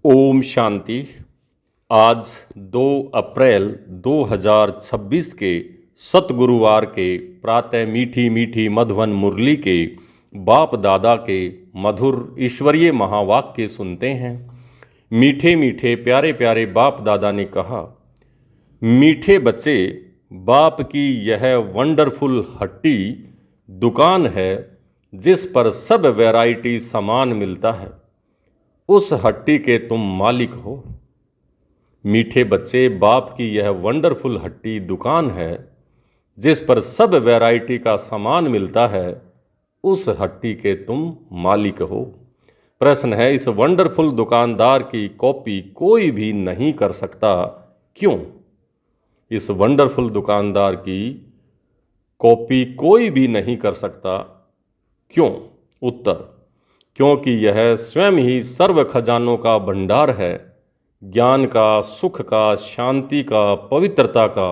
ओम शांति। आज 2 अप्रैल 2026 के सतगुरुवार के प्रातः मीठी मीठी मधुवन मुरली के बाप दादा के मधुर ईश्वरीय महावाक्य सुनते हैं। मीठे मीठे प्यारे प्यारे बाप दादा ने कहा, मीठे बच्चे, बाप की यह वंडरफुल हट्टी दुकान है जिस पर सब वैरायटी सामान मिलता है। उस हट्टी के तुम मालिक हो। मीठे बच्चे, बाप की यह वंडरफुल हट्टी दुकान है जिस पर सब वैरायटी का सामान मिलता है। उस हट्टी के तुम मालिक हो। प्रश्न है, इस वंडरफुल दुकानदार की कॉपी कोई भी नहीं कर सकता, क्यों? इस वंडरफुल दुकानदार की कॉपी कोई भी नहीं कर सकता, क्यों? उत्तर, क्योंकि यह स्वयं ही सर्व खजानों का भंडार है। ज्ञान का, सुख का, शांति का, पवित्रता का,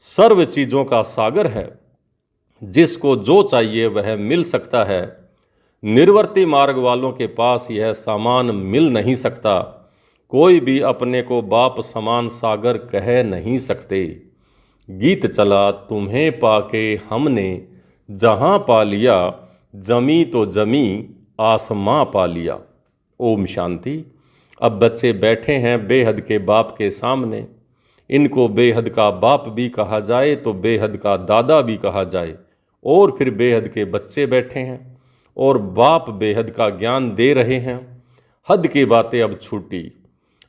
सर्व चीज़ों का सागर है। जिसको जो चाहिए वह मिल सकता है। निर्वर्ती मार्ग वालों के पास यह सामान मिल नहीं सकता। कोई भी अपने को बाप समान सागर कह नहीं सकते। गीत चला तुम्हें पाके हमने जहाँ पा लिया, जमी तो जमी आसमां पा लिया। ओम शांति। अब बच्चे बैठे हैं बेहद के बाप के सामने। इनको बेहद का बाप भी कहा जाए तो बेहद का दादा भी कहा जाए, और फिर बेहद के बच्चे बैठे हैं और बाप बेहद का ज्ञान दे रहे हैं। हद की बातें अब छूटी।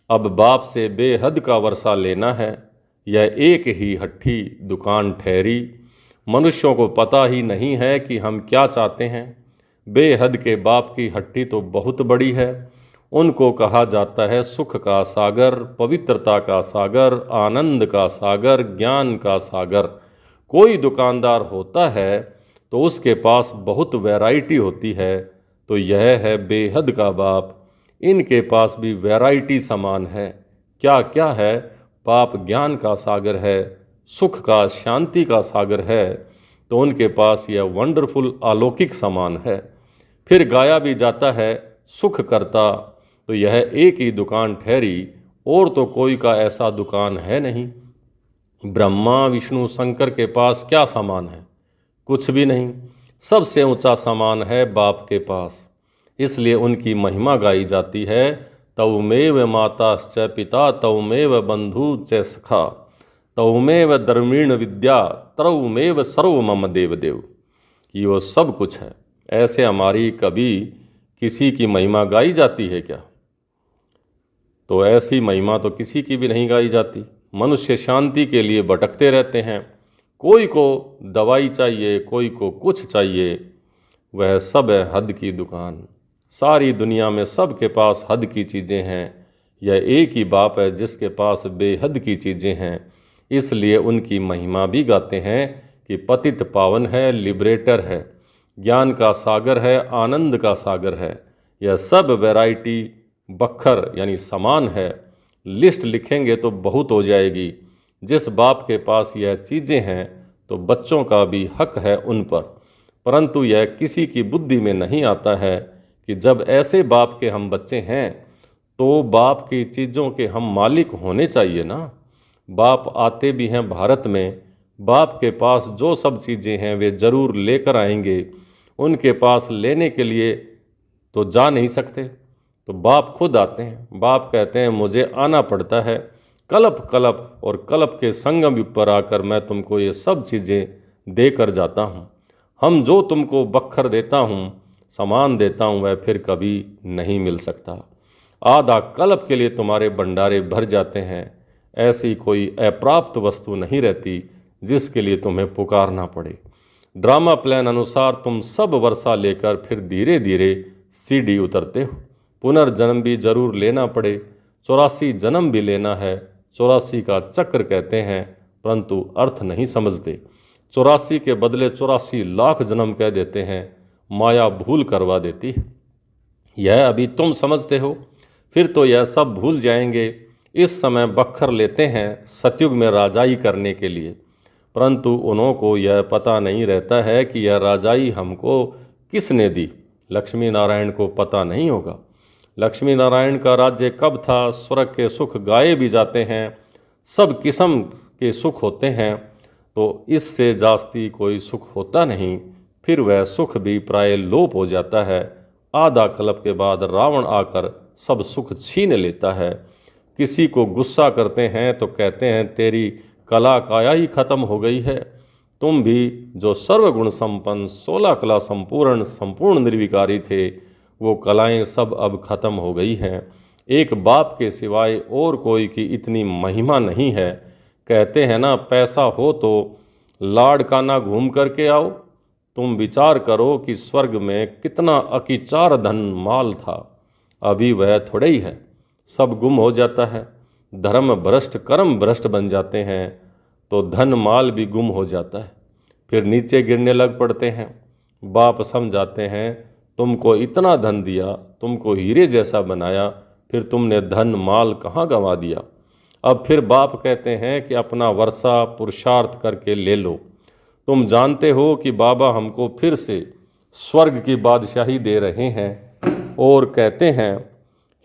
अब बाप से बेहद का वर्षा लेना है। यह एक ही हट्टी दुकान ठहरी। मनुष्यों को पता ही नहीं है कि हम क्या चाहते हैं। बेहद के बाप की हट्टी तो बहुत बड़ी है। उनको कहा जाता है सुख का सागर, पवित्रता का सागर, आनंद का सागर, ज्ञान का सागर। कोई दुकानदार होता है तो उसके पास बहुत वैरायटी होती है, तो यह है बेहद का बाप। इनके पास भी वैरायटी सामान है। क्या क्या है? बाप ज्ञान का सागर है, सुख का, शांति का सागर है, तो उनके पास यह वंडरफुल अलौकिक सामान है। फिर गाया भी जाता है सुख करता, तो यह एक ही दुकान ठहरी, और तो कोई का ऐसा दुकान है नहीं। ब्रह्मा विष्णु शंकर के पास क्या सामान है? कुछ भी नहीं। सबसे ऊंचा सामान है बाप के पास। इसलिए उनकी महिमा गाई जाती है, तौमेव माताश्च पिता तौमेव बंधु च सखा तौमेव धर्मीण विद्या तौमेव सर्व मम देव देव। कि वो सब कुछ है। ऐसे हमारी कभी किसी की महिमा गाई जाती है क्या? तो ऐसी महिमा तो किसी की भी नहीं गाई जाती। मनुष्य शांति के लिए भटकते रहते हैं। कोई को दवाई चाहिए, कोई को कुछ चाहिए। वह सब है हद की दुकान। सारी दुनिया में सबके पास हद की चीज़ें हैं। यह एक ही बाप है जिसके पास बेहद की चीज़ें हैं। इसलिए उनकी महिमा भी गाते हैं कि पतित पावन है, लिबरेटर है, ज्ञान का सागर है, आनंद का सागर है। यह सब वैरायटी बखर यानी समान है। लिस्ट लिखेंगे तो बहुत हो जाएगी। जिस बाप के पास यह चीज़ें हैं तो बच्चों का भी हक है उन पर, परंतु यह किसी की बुद्धि में नहीं आता है कि जब ऐसे बाप के हम बच्चे हैं तो बाप की चीज़ों के हम मालिक होने चाहिए ना। बाप आते भी हैं भारत में। बाप के पास जो सब चीज़ें हैं वे ज़रूर लेकर आएंगे। उनके पास लेने के लिए तो जा नहीं सकते, तो बाप खुद आते हैं। बाप कहते हैं मुझे आना पड़ता है। कल्प कल्प और कल्प के संगम पर आकर मैं तुमको ये सब चीज़ें देकर जाता हूँ। हम जो तुमको बखर देता हूँ, सामान देता हूँ, वह फिर कभी नहीं मिल सकता। आधा कल्प के लिए तुम्हारे भंडारे भर जाते हैं। ऐसी कोई अप्राप्त वस्तु नहीं रहती जिसके लिए तुम्हें पुकारना पड़े। ड्रामा प्लान अनुसार तुम सब वर्षा लेकर फिर धीरे धीरे सीढ़ी उतरते हो। पुनर्जन्म भी जरूर लेना पड़े। 84 जन्म भी लेना है। 84 का चक्र कहते हैं, परंतु अर्थ नहीं समझते। 84 के बदले 84 लाख जन्म कह देते हैं। माया भूल करवा देती है। यह अभी तुम समझते हो, फिर तो यह सब भूल जाएंगे। इस समय बखर लेते हैं सतयुग में राजाई करने के लिए, परंतु उन्हों को यह पता नहीं रहता है कि यह राजाई हमको किसने दी। लक्ष्मी नारायण को पता नहीं होगा। लक्ष्मी नारायण का राज्य कब था, स्वर्ग के सुख गाए भी जाते हैं, सब किस्म के सुख होते हैं, तो इससे जास्ती कोई सुख होता नहीं, फिर वह सुख भी प्राय लोप हो जाता है। आधा कल्प के बाद रावण आकर सब सुख छीन लेता है। किसी को गुस्सा करते हैं तो कहते हैं तेरी कला काया ही खत्म हो गई है। तुम भी जो सर्वगुण संपन्न 16 कला संपूर्ण निर्विकारी थे, वो कलाएं सब अब खत्म हो गई हैं। एक बाप के सिवाय और कोई की इतनी महिमा नहीं है। कहते हैं ना, पैसा हो तो लाड़काना घूम करके आओ। तुम विचार करो कि स्वर्ग में कितना अकिचार धन माल था, अभी वह थोड़े ही है, सब गुम हो जाता है। धर्म भ्रष्ट कर्म भ्रष्ट बन जाते हैं तो धन माल भी गुम हो जाता है, फिर नीचे गिरने लग पड़ते हैं। बाप समझाते हैं तुमको इतना धन दिया, तुमको हीरे जैसा बनाया, फिर तुमने धन माल कहाँ गंवा दिया। अब फिर बाप कहते हैं कि अपना वर्षा पुरुषार्थ करके ले लो। तुम जानते हो कि बाबा हमको फिर से स्वर्ग की बादशाही दे रहे हैं और कहते हैं,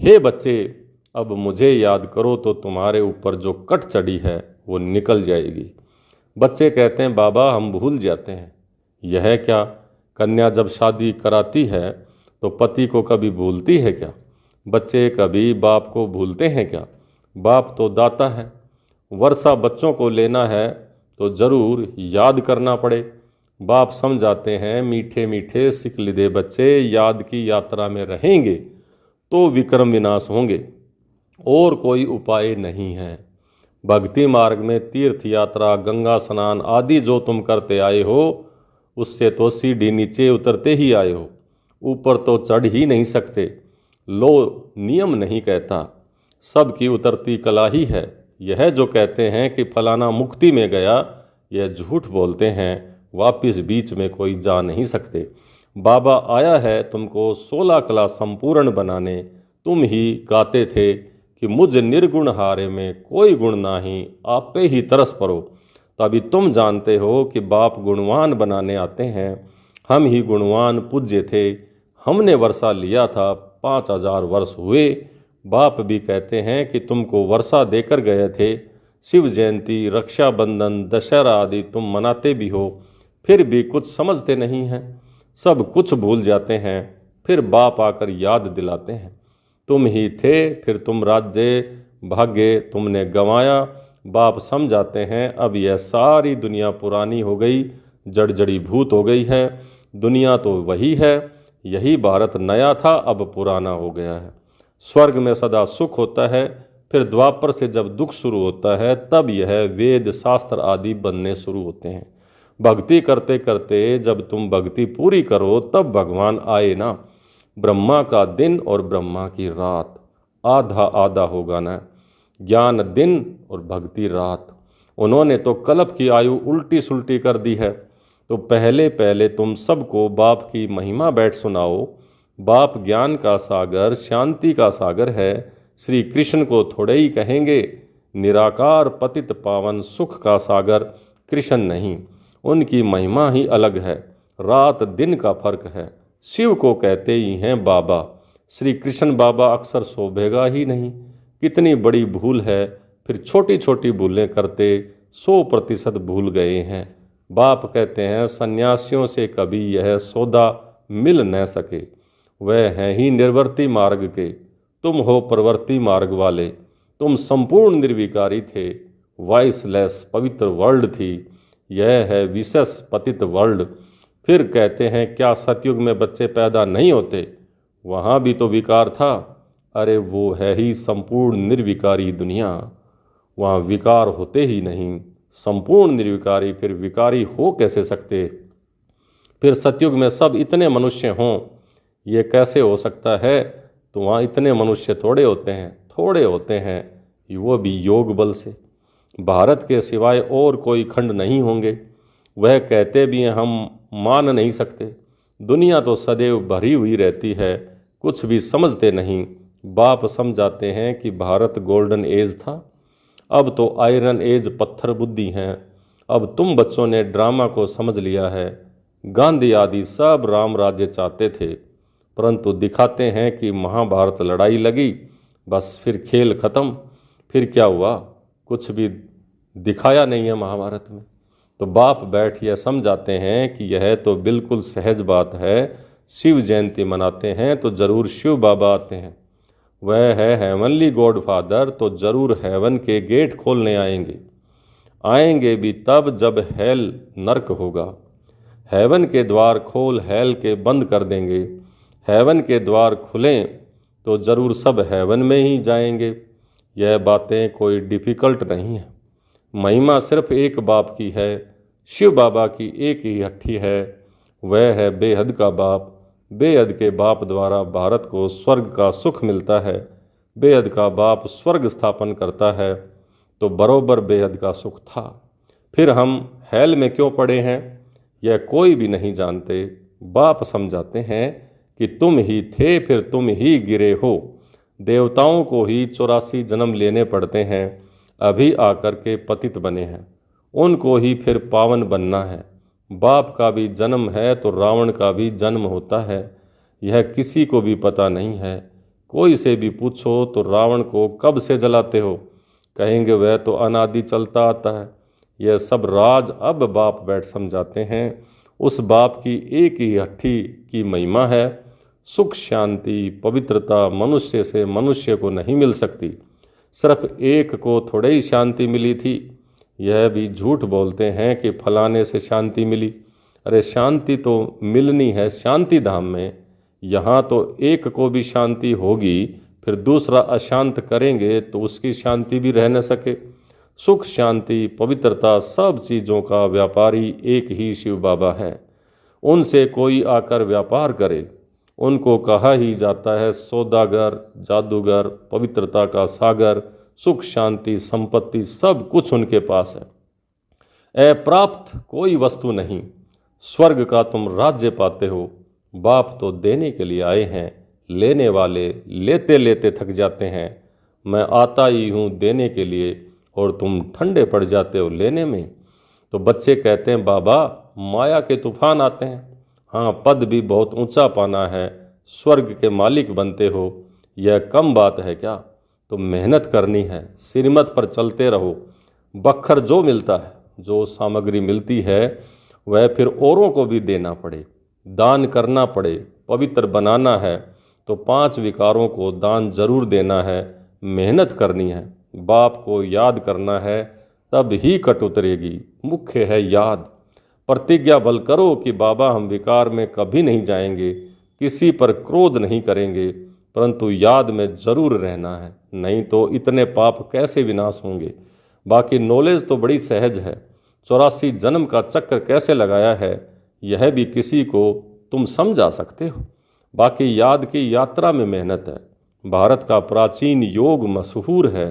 हे बच्चे, अब मुझे याद करो तो तुम्हारे ऊपर जो कट चढ़ी है वो निकल जाएगी। बच्चे कहते हैं, बाबा हम भूल जाते हैं। यह क्या, कन्या जब शादी कराती है तो पति को कभी भूलती है क्या? बच्चे कभी बाप को भूलते हैं क्या? बाप तो दाता है। वर्षा बच्चों को लेना है तो ज़रूर याद करना पड़े। बाप समझाते हैं, मीठे मीठे सीख लिदे बच्चे, याद की यात्रा में रहेंगे तो विक्रम विनाश होंगे, और कोई उपाय नहीं है। भक्ति मार्ग में तीर्थ यात्रा, गंगा स्नान आदि जो तुम करते आए हो, उससे तो सीढ़ी नीचे उतरते ही आए हो, ऊपर तो चढ़ ही नहीं सकते। लो नियम नहीं कहता, सबकी उतरती कला ही है। यह जो कहते हैं कि फलाना मुक्ति में गया, यह झूठ बोलते हैं, वापिस बीच में कोई जा नहीं सकते। बाबा आया है तुमको 16 कला संपूर्ण बनाने। तुम ही गाते थे कि मुझ निर्गुण हारे में कोई गुण नाही, आपे ही तरस परो। तभी तुम जानते हो कि बाप गुणवान बनाने आते हैं। हम ही गुणवान पूज्य थे, हमने वर्षा लिया था, 5000 वर्ष हुए। बाप भी कहते हैं कि तुमको वर्षा देकर गए थे। शिव जयंती, रक्षाबंधन, दशहरा आदि तुम मनाते भी हो, फिर भी कुछ समझते नहीं हैं, सब कुछ भूल जाते हैं। फिर बाप आकर याद दिलाते हैं, तुम ही थे, फिर तुम राज्य भाग्य तुमने गंवाया। बाप समझाते हैं, अब यह सारी दुनिया पुरानी हो गई, जड़ी भूत हो गई है। दुनिया तो वही है, यही भारत नया था, अब पुराना हो गया है। स्वर्ग में सदा सुख होता है, फिर द्वापर से जब दुख शुरू होता है तब यह वेद शास्त्र आदि बनने शुरू होते हैं। भक्ति करते करते जब तुम भक्ति पूरी करो तब भगवान आए ना। ब्रह्मा का दिन और ब्रह्मा की रात आधा आधा होगा ना, ज्ञान दिन और भक्ति रात। उन्होंने तो कल्प की आयु उल्टी सुल्टी कर दी है। तो पहले पहले तुम सबको बाप की महिमा बैठ सुनाओ। बाप ज्ञान का सागर, शांति का सागर है। श्री कृष्ण को थोड़े ही कहेंगे, निराकार पतित पावन सुख का सागर कृष्ण नहीं, उनकी महिमा ही अलग है, रात दिन का फर्क है। शिव को कहते ही हैं बाबा, श्री कृष्ण बाबा अक्सर शोभेगा ही नहीं। कितनी बड़ी भूल है, फिर छोटी छोटी भूलें करते 100% भूल गए हैं। बाप कहते हैं, सन्यासियों से कभी यह सौदा मिल न सके, वह हैं ही निर्वर्ती मार्ग के, तुम हो प्रवर्ती मार्ग वाले। तुम संपूर्ण निर्विकारी थे, वॉइसलेस पवित्र वर्ल्ड थी, यह है विशेष पतित वर्ल्ड। फिर कहते हैं, क्या सतयुग में बच्चे पैदा नहीं होते? वहाँ भी तो विकार था। अरे वो है ही संपूर्ण निर्विकारी दुनिया, वहाँ विकार होते ही नहीं। संपूर्ण निर्विकारी फिर विकारी हो कैसे सकते? फिर सतयुग में सब इतने मनुष्य हों, ये कैसे हो सकता है? तो वहाँ इतने मनुष्य थोड़े होते हैं, वो भी योग बल से। भारत के सिवाय और कोई खंड नहीं होंगे। वह कहते भी हैं, हम मान नहीं सकते। दुनिया तो सदैव भरी हुई रहती है, कुछ भी समझते नहीं। बाप समझाते हैं कि भारत गोल्डन एज था, अब तो आयरन एज पत्थर बुद्धि हैं। अब तुम बच्चों ने ड्रामा को समझ लिया है। गांधी आदि सब राम राज्य चाहते थे, परंतु दिखाते हैं कि महाभारत लड़ाई लगी, बस फिर खेल खत्म। फिर क्या हुआ, कुछ भी दिखाया नहीं है महाभारत में। तो बाप बैठ यह समझाते हैं कि यह तो बिल्कुल सहज बात है। शिव जयंती मनाते हैं तो ज़रूर शिव बाबा आते हैं, वह है हेवनली गॉड फादर, तो ज़रूर हेवन के गेट खोलने आएंगे। आएंगे भी तब जब हेल नर्क होगा। हेवन के द्वार खोल हेल के बंद कर देंगे। हेवन के द्वार खुलें तो ज़रूर सब हेवन में ही जाएंगे। यह बातें कोई डिफ़िकल्ट नहीं है। महिमा सिर्फ एक बाप की है, शिव बाबा की एक ही हट्टी है, वह है बेहद का बाप। बेहद के बाप द्वारा भारत को स्वर्ग का सुख मिलता है। बेहद का बाप स्वर्ग स्थापन करता है, तो बरोबर बेहद का सुख था। फिर हम हेल में क्यों पड़े हैं, यह कोई भी नहीं जानते। बाप समझाते हैं कि तुम ही थे, फिर तुम ही गिरे हो। देवताओं को ही 84 जन्म लेने पड़ते हैं, अभी आकर के पतित बने हैं, उनको ही फिर पावन बनना है। बाप का भी जन्म है तो रावण का भी जन्म होता है, यह किसी को भी पता नहीं है। कोई से भी पूछो तो रावण को कब से जलाते हो, कहेंगे वह तो अनादि चलता आता है। यह सब राज अब बाप बैठ समझाते हैं। उस बाप की एक ही हट्टी की महिमा है। सुख शांति पवित्रता मनुष्य से मनुष्य को नहीं मिल सकती। सिर्फ एक को थोड़े ही शांति मिली थी। यह भी झूठ बोलते हैं कि फलाने से शांति मिली। अरे शांति तो मिलनी है शांति धाम में। यहाँ तो एक को भी शांति होगी, फिर दूसरा अशांत करेंगे तो उसकी शांति भी रह न सके। सुख शांति पवित्रता सब चीज़ों का व्यापारी एक ही शिव बाबा है। उनसे कोई आकर व्यापार करे, उनको कहा ही जाता है सौदागर, जादूगर, पवित्रता का सागर। सुख शांति संपत्ति सब कुछ उनके पास है। अप्राप्त कोई वस्तु नहीं। स्वर्ग का तुम राज्य पाते हो। बाप तो देने के लिए आए हैं, लेने वाले लेते लेते थक जाते हैं। मैं आता ही हूँ देने के लिए और तुम ठंडे पड़ जाते हो लेने में। तो बच्चे कहते हैं बाबा माया के तूफान आते हैं। हाँ, पद भी बहुत ऊंचा पाना है, स्वर्ग के मालिक बनते हो, यह कम बात है क्या। तो मेहनत करनी है, श्रीमत पर चलते रहो। बखर जो मिलता है, जो सामग्री मिलती है, वह फिर औरों को भी देना पड़े, दान करना पड़े। पवित्र बनाना है तो 5 विकारों को दान जरूर देना है। मेहनत करनी है, बाप को याद करना है, तब ही कट उतरेगी। मुख्य है याद। प्रतिज्ञा बल करो कि बाबा हम विकार में कभी नहीं जाएंगे, किसी पर क्रोध नहीं करेंगे, परंतु याद में जरूर रहना है, नहीं तो इतने पाप कैसे विनाश होंगे। बाकी नॉलेज तो बड़ी सहज है। 84 जन्म का चक्र कैसे लगाया है, यह भी किसी को तुम समझा सकते हो। बाकी याद की यात्रा में मेहनत है। भारत का प्राचीन योग मशहूर है।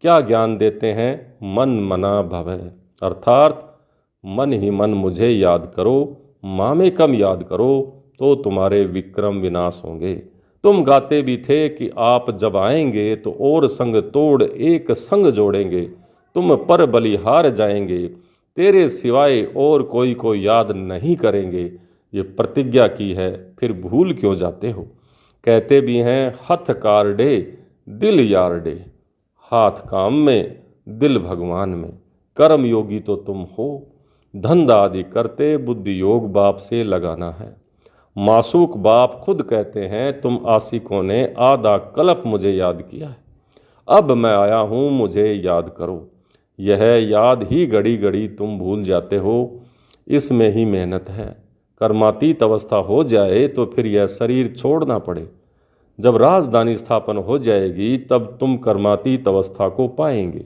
क्या ज्ञान देते हैं, मन मना भवै, अर्थात मन ही मन मुझे याद करो, मामे कम याद करो तो तुम्हारे विक्रम विनाश होंगे। तुम गाते भी थे कि आप जब आएंगे तो और संग तोड़ एक संग जोड़ेंगे। तुम पर बलिहार जाएंगे, तेरे सिवाय और कोई को याद नहीं करेंगे। ये प्रतिज्ञा की है, फिर भूल क्यों जाते हो। कहते भी हैं हथ कारडे दिल यारडे, हाथ काम में दिल भगवान में। कर्म योगी तो तुम हो, धंधा आदि करते बुद्धि योग बाप से लगाना है। मासूक बाप खुद कहते हैं तुम आशिकों ने आधा कल्प मुझे याद किया है, अब मैं आया हूँ मुझे याद करो। यह याद ही घड़ी घड़ी तुम भूल जाते हो, इसमें ही मेहनत है। कर्मातीत अवस्था हो जाए तो फिर यह शरीर छोड़ना पड़े। जब राजधानी स्थापन हो जाएगी तब तुम कर्मातीत अवस्था को पाएंगे।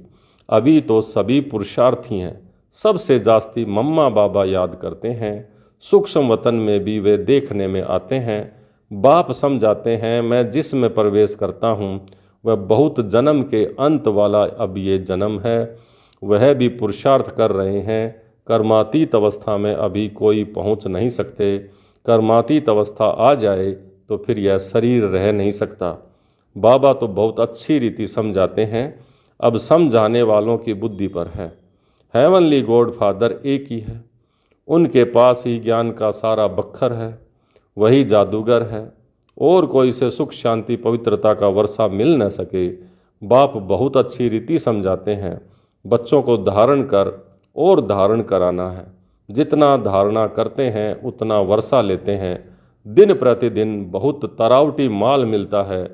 अभी तो सभी पुरुषार्थी हैं, सबसे जास्ती मम्मा बाबा याद करते हैं। सूक्ष्म वतन में भी वे देखने में आते हैं। बाप समझाते हैं मैं जिसमें प्रवेश करता हूँ वह बहुत जन्म के अंत वाला अब ये जन्म है। वह भी पुरुषार्थ कर रहे हैं। कर्मातीत अवस्था में अभी कोई पहुँच नहीं सकते। कर्मातीत अवस्था आ जाए तो फिर यह शरीर रह नहीं सकता। बाबा तो बहुत अच्छी रीति समझाते हैं, अब समझाने वालों की बुद्धि पर है। हेवनली गॉड फादर एक ही है, उनके पास ही ज्ञान का सारा बखर है। वही जादूगर है और कोई से सुख शांति पवित्रता का वर्षा मिल न सके। बाप बहुत अच्छी रीति समझाते हैं, बच्चों को धारण कर और धारण कराना है। जितना धारणा करते हैं उतना वर्षा लेते हैं। दिन प्रतिदिन बहुत तरावटी माल मिलता है।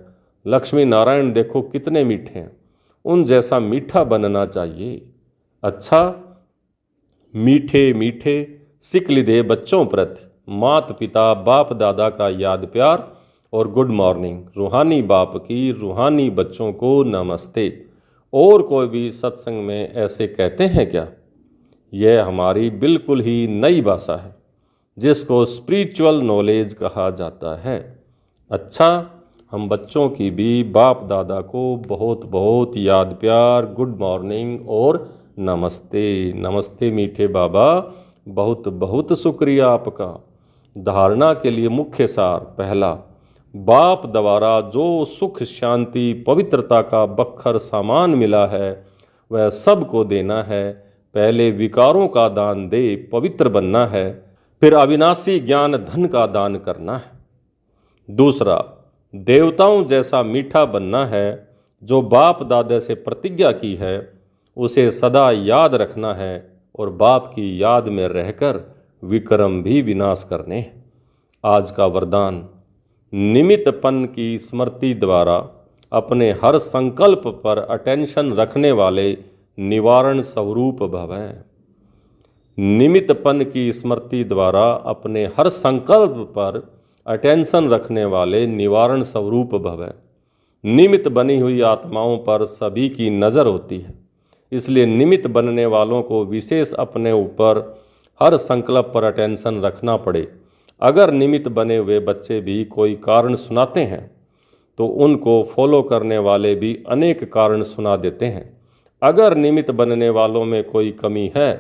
लक्ष्मी नारायण देखो कितने मीठे हैं, उन जैसा मीठा बनना चाहिए। अच्छा, मीठे मीठे सिकली दे बच्चों प्रति मात पिता बाप दादा का याद प्यार और गुड मॉर्निंग। रूहानी बाप की रूहानी बच्चों को नमस्ते। और कोई भी सत्संग में ऐसे कहते हैं क्या? यह हमारी बिल्कुल ही नई भाषा है जिसको स्पिरिचुअल नॉलेज कहा जाता है। अच्छा, हम बच्चों की भी बाप दादा को बहुत बहुत याद प्यार, गुड मॉर्निंग और नमस्ते। नमस्ते मीठे बाबा, बहुत बहुत शुक्रिया आपका। धारणा के लिए मुख्य सार पहला, बाप द्वारा जो सुख शांति पवित्रता का बख्तर सामान मिला है वह सबको देना है। पहले विकारों का दान दे पवित्र बनना है, फिर अविनाशी ज्ञान धन का दान करना है। दूसरा, देवताओं जैसा मीठा बनना है। जो बाप दादा से प्रतिज्ञा की है उसे सदा याद रखना है और बाप की याद में रहकर विक्रम भी विनाश करने हैं। आज का वरदान, निमित्तपन की स्मृति द्वारा अपने हर संकल्प पर अटेंशन रखने वाले निवारण स्वरूप भवें। निमित्तपन की स्मृति द्वारा अपने हर संकल्प पर अटेंशन रखने वाले निवारण स्वरूप भवें। निमित्त बनी हुई आत्माओं पर सभी की नज़र होती है, इसलिए निमित्त बनने वालों को विशेष अपने ऊपर हर संकल्प पर अटेंशन रखना पड़े। अगर निमित्त बने हुए बच्चे भी कोई कारण सुनाते हैं तो उनको फॉलो करने वाले भी अनेक कारण सुना देते हैं। अगर निमित्त बनने वालों में कोई कमी है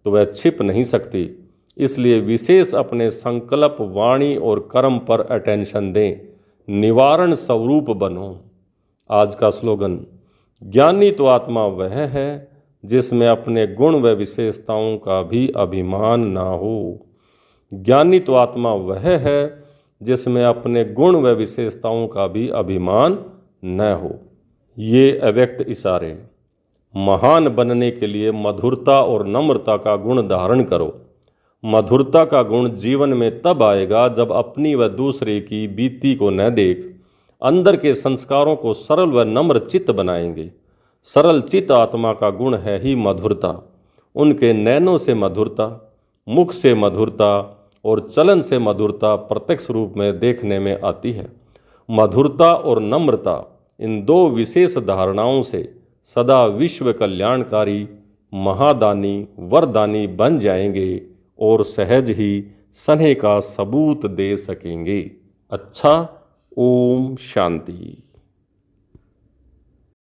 तो वह छिप नहीं सकती, इसलिए विशेष अपने संकल्प, वाणी और कर्म पर अटेंशन दें। निवारण स्वरूप बनो। आज का स्लोगन, ज्ञानी तो आत्मा वह है जिसमें अपने गुण व विशेषताओं का भी अभिमान ना हो। ज्ञानी तो आत्मा वह है जिसमें अपने गुण व विशेषताओं का भी अभिमान न हो। ये अव्यक्त इशारे। महान बनने के लिए मधुरता और नम्रता का गुण धारण करो। मधुरता का गुण जीवन में तब आएगा जब अपनी व दूसरे की बीती को न देख अंदर के संस्कारों को सरल व नम्र चित्त बनाएंगे। सरल चित्त आत्मा का गुण है ही मधुरता। उनके नैनों से मधुरता, मुख से मधुरता और चलन से मधुरता प्रत्यक्ष रूप में देखने में आती है। मधुरता और नम्रता, इन दो विशेष धारणाओं से सदा विश्व कल्याणकारी, महादानी, वरदानी बन जाएंगे और सहज ही स्नेह का सबूत दे सकेंगे। अच्छा, ओम शांति।